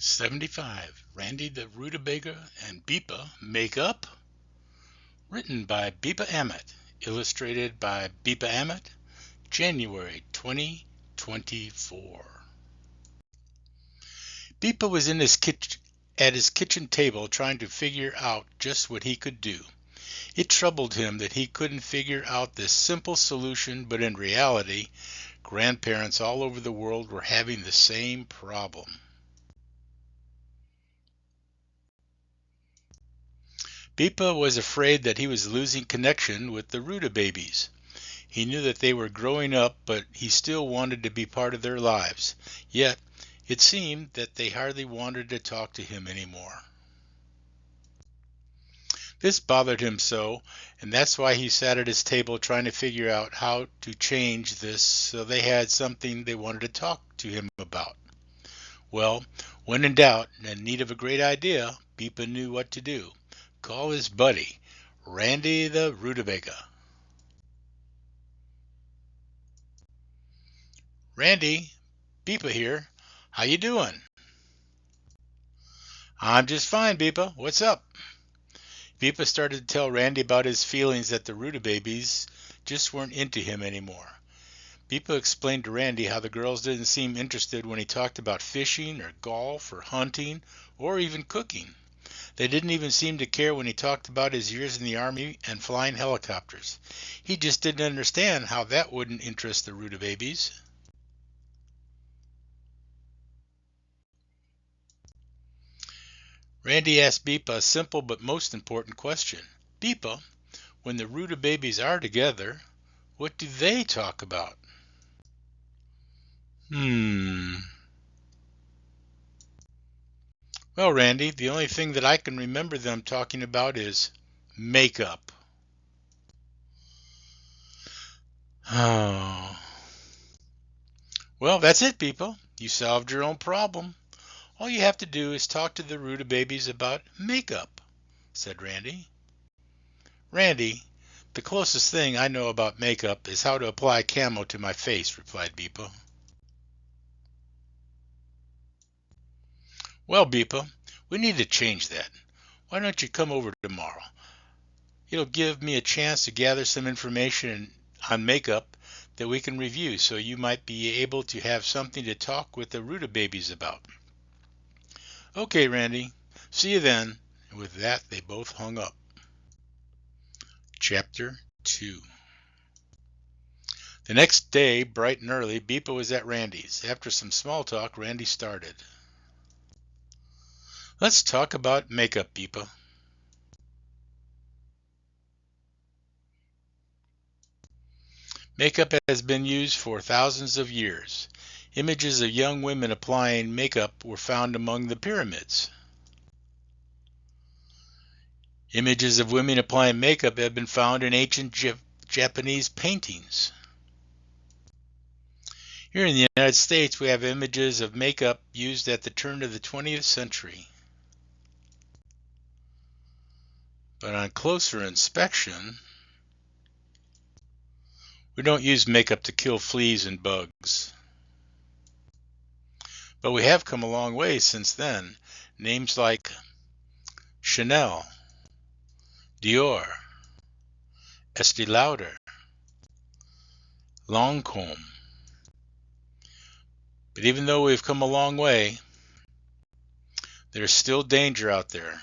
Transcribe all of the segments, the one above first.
75. Randy the Rutabaga and Bepa make up. Written by Bepa Amit. Illustrated by Bepa Amit. January 2024. Bepa was at his kitchen table trying to figure out just what he could do. It troubled him that he couldn't figure out this simple solution, but in reality, grandparents all over the world were having the same problem. Bepa was afraid that he was losing connection with the Ruta-Babies. He knew that they were growing up, but he still wanted to be part of their lives. Yet, it seemed that they hardly wanted to talk to him anymore. This bothered him so, and that's why he sat at his table trying to figure out how to change this so they had something they wanted to talk to him about. Well, when in doubt and in need of a great idea, Bepa knew what to do. Call his buddy, Randy the Rutabaga. Randy, Bepa here. How you doing? I'm just fine, Bepa. What's up? Bepa started to tell Randy about his feelings that the Ruta-Babies just weren't into him anymore. Bepa explained to Randy how the girls didn't seem interested when he talked about fishing or golf or hunting or even cooking. They didn't even seem to care when he talked about his years in the army and flying helicopters. He just didn't understand how that wouldn't interest the Ruta-Babies. Randy asked Bepa a simple but most important question. Bepa, when the Ruta-Babies are together, what do they talk about? Well, Randy, the only thing that I can remember them talking about is makeup. Oh. Well, that's it, Bepa. You solved your own problem. All you have to do is talk to the Ruta-Babies about makeup, said Randy. Randy, the closest thing I know about makeup is how to apply camo to my face, replied Bepa. Well, Bepa, we need to change that. Why don't you come over tomorrow? It'll give me a chance to gather some information on makeup that we can review, so you might be able to have something to talk with the Ruta-Babies about. Okay, Randy. See you then. And with that, they both hung up. Chapter 2. The next day, bright and early, Bepa was at Randy's. After some small talk, Randy started. Let's talk about makeup, Bepa. Makeup has been used for thousands of years. Images of young women applying makeup were found among the pyramids. Images of women applying makeup have been found in ancient Japanese paintings. Here in the United States, we have images of makeup used at the turn of the 20th century. But on closer inspection, we don't use makeup to kill fleas and bugs. But we have come a long way since then. Names like Chanel, Dior, Estee Lauder, Lancome. But even though we've come a long way, there's still danger out there.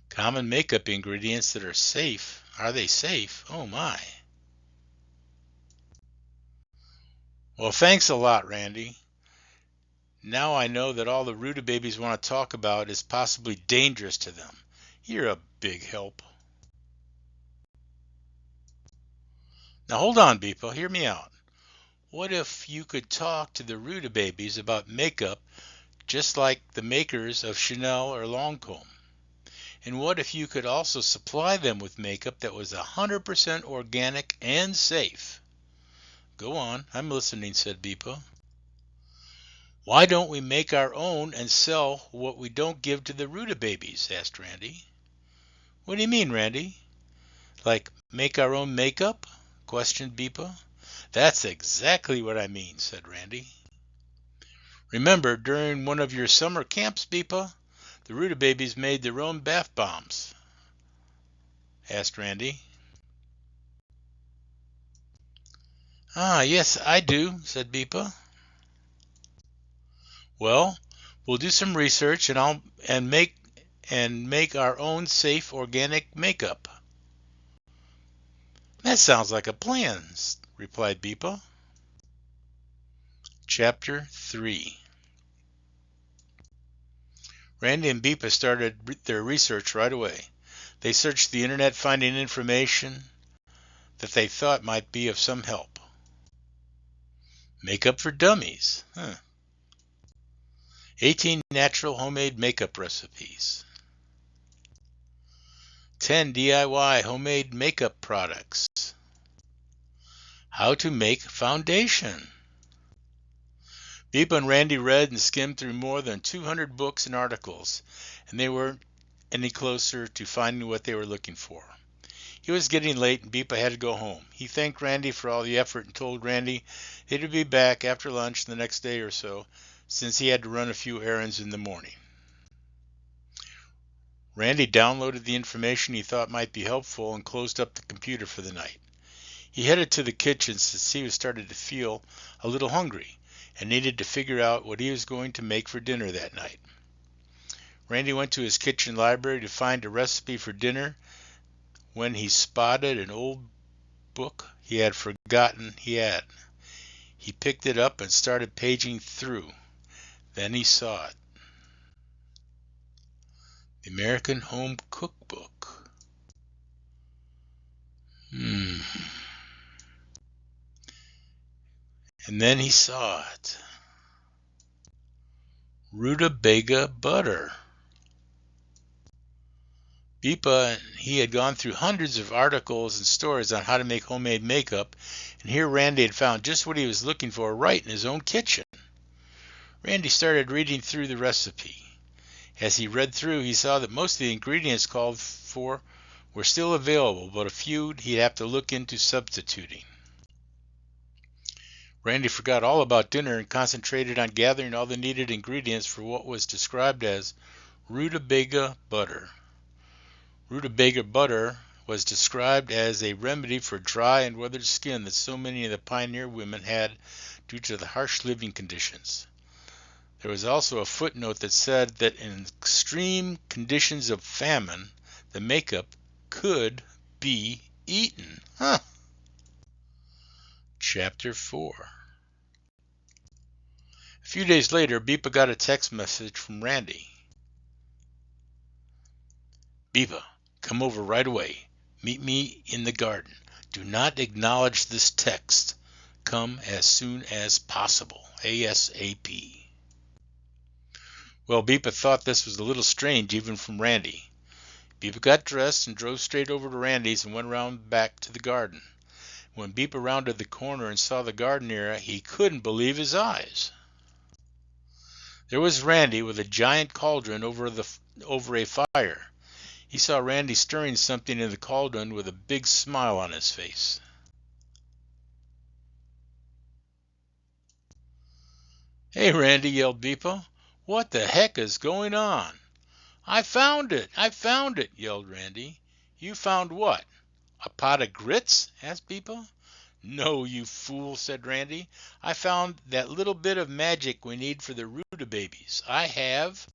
Common makeup ingredients that are safe. Are they safe? Oh my. Well, thanks a lot, Randy. Now I know that all the Ruta-Babies want to talk about is possibly dangerous to them. You're a big help. Now hold on, Bepa, hear me out. What if you could talk to the Ruta-Babies about makeup just like the makers of Chanel or Lancome? And what if you could also supply them with makeup that was 100% organic and safe? Go on, I'm listening, said Bepa. Why don't we make our own and sell what we don't give to the Ruta-Babies? Asked Randy. What do you mean, Randy? Like make our own makeup? Questioned Bepa. That's exactly what I mean, said Randy. Remember, during one of your summer camps, Bepa, the Ruta-Babies made their own bath bombs? Asked Randy. Ah, yes, I do, said Bepa. Well, we'll do some research and make our own safe organic makeup. That sounds like a plan, replied Bepa. Chapter 3. Randy and Bepa started their research right away. They searched the internet, finding information that they thought might be of some help. Makeup for dummies. 18 natural homemade makeup recipes. 10 DIY homemade makeup products. How to make foundation. Bepa and Randy read and skimmed through more than 200 books and articles, and they weren't any closer to finding what they were looking for. It was getting late and Bepa had to go home. He thanked Randy for all the effort and told Randy he would be back after lunch the next day or so, since he had to run a few errands in the morning. Randy downloaded the information he thought might be helpful and closed up the computer for the night. He headed to the kitchen since he was starting to feel a little hungry and needed to figure out what he was going to make for dinner that night. Randy went to his kitchen library to find a recipe for dinner when he spotted an old book he had forgotten he had. He picked it up and started paging through. Then he saw it. The American Home Cookbook. And then he saw it. Rutabaga butter. Bepa and he had gone through hundreds of articles and stories on how to make homemade makeup, and here Randy had found just what he was looking for right in his own kitchen. Randy started reading through the recipe. As he read through, he saw that most of the ingredients called for were still available, but a few he'd have to look into substituting. Randy forgot all about dinner and concentrated on gathering all the needed ingredients for what was described as rutabaga butter. Rutabaga butter was described as a remedy for dry and weathered skin that so many of the pioneer women had due to the harsh living conditions. There was also a footnote that said that in extreme conditions of famine, the makeup could be eaten. Chapter 4. A few days later, Bepa got a text message from Randy. Bepa, come over right away. Meet me in the garden. Do not acknowledge this text. Come as soon as possible. ASAP. Well, Bepa thought this was a little strange even from Randy. Bepa got dressed and drove straight over to Randy's and went around back to the garden. When Bepa rounded the corner and saw the garden area, he couldn't believe his eyes. There was Randy with a giant cauldron over a fire. He saw Randy stirring something in the cauldron with a big smile on his face. Hey, Randy, yelled Bepa. What the heck is going on? I found it! I found it! Yelled Randy. You found what? A pot of grits? Asked Bepa. No, you fool, said Randy. I found that little bit of magic we need for the Ruta-Babies. I have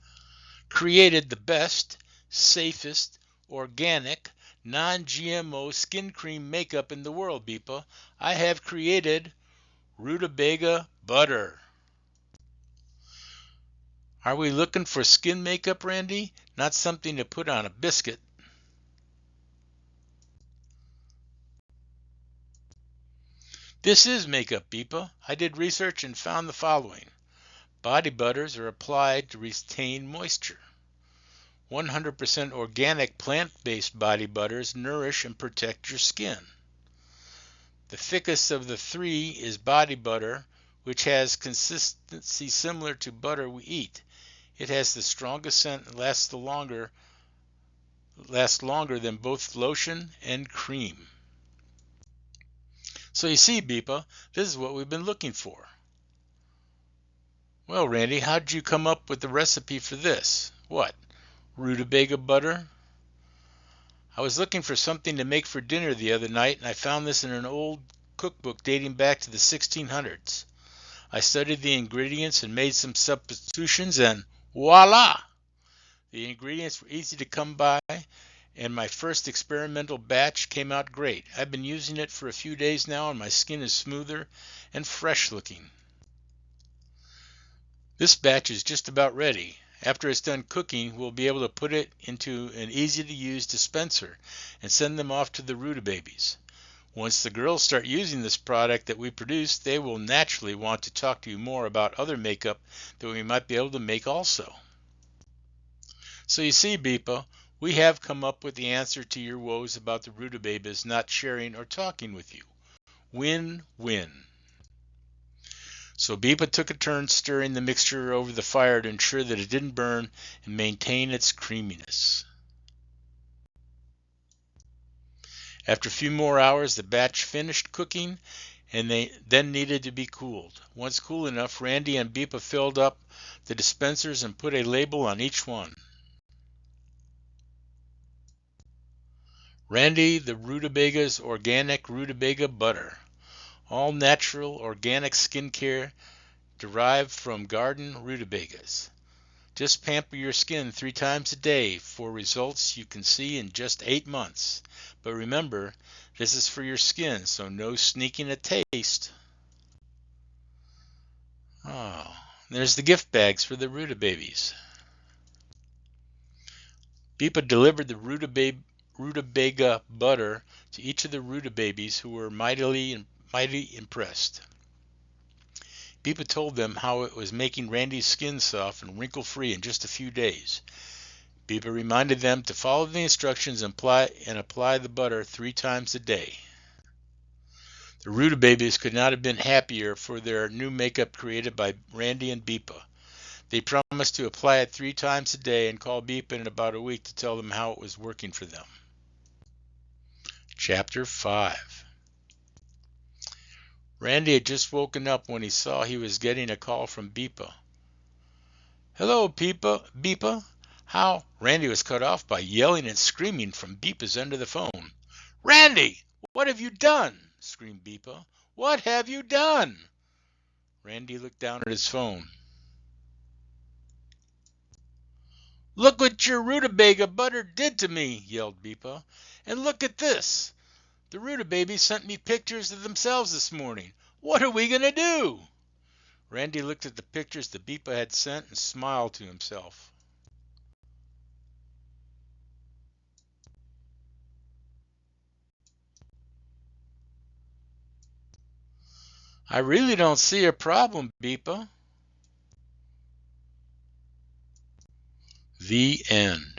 created the best, safest, organic, non-GMO skin cream makeup in the world, Bepa. I have created Rutabaga butter. Are we looking for skin makeup, Randy? Not something to put on a biscuit. This is makeup, Bepa. I did research and found the following. Body butters are applied to retain moisture. 100% organic plant-based body butters nourish and protect your skin. The thickest of the three is body butter, which has consistency similar to butter we eat. It has the strongest scent and lasts longer than both lotion and cream. So you see, Bepa, this is what we've been looking for. Well, Randy, how did you come up with the recipe for this? What, rutabaga butter? I was looking for something to make for dinner the other night, and I found this in an old cookbook dating back to the 1600s. I studied the ingredients and made some substitutions, and voila! The ingredients were easy to come by, and my first experimental batch came out great. I've been using it for a few days now, and my skin is smoother and fresh looking. This batch is just about ready. After it's done cooking, we'll be able to put it into an easy-to-use dispenser and send them off to the Ruta-Babies. Once the girls start using this product that we produce, they will naturally want to talk to you more about other makeup that we might be able to make also. So you see, Bepa, we have come up with the answer to your woes about the Ruta-Babies not sharing or talking with you. Win-win. So Bepa took a turn stirring the mixture over the fire to ensure that it didn't burn and maintain its creaminess. After a few more hours, the batch finished cooking and they then needed to be cooled. Once cool enough, Randy and Bepa filled up the dispensers and put a label on each one. Randy the Rutabaga's Organic Rutabaga Butter. All natural organic skincare derived from garden rutabagas. Just pamper your skin 3 times a day for results you can see in just 8 months. But remember, this is for your skin, so no sneaking a taste. Oh, there's the gift bags for the Ruta-Babies. Bepa delivered the Rutabaga butter to each of the Ruta-Babies, who were mighty impressed. Bepa told them how it was making Randy's skin soft and wrinkle-free in just a few days. Bepa reminded them to follow the instructions and apply the butter 3 times a day. The Ruta-Babies could not have been happier for their new makeup created by Randy and Bepa. They promised to apply it 3 times a day and call Bepa in about a week to tell them how it was working for them. Chapter 5. Randy had just woken up when he saw he was getting a call from Bepa. Hello, Bepa. How? Randy was cut off by yelling and screaming from Bepa's end of the phone. Randy, what have you done? Screamed Bepa. What have you done? Randy looked down at his phone. Look what your Rutabaga butter did to me, yelled Bepa. And look at this. The Ruta-Babies sent me pictures of themselves this morning. What are we going to do? Randy looked at the pictures that Bepa had sent and smiled to himself. I really don't see a problem, Bepa. The end.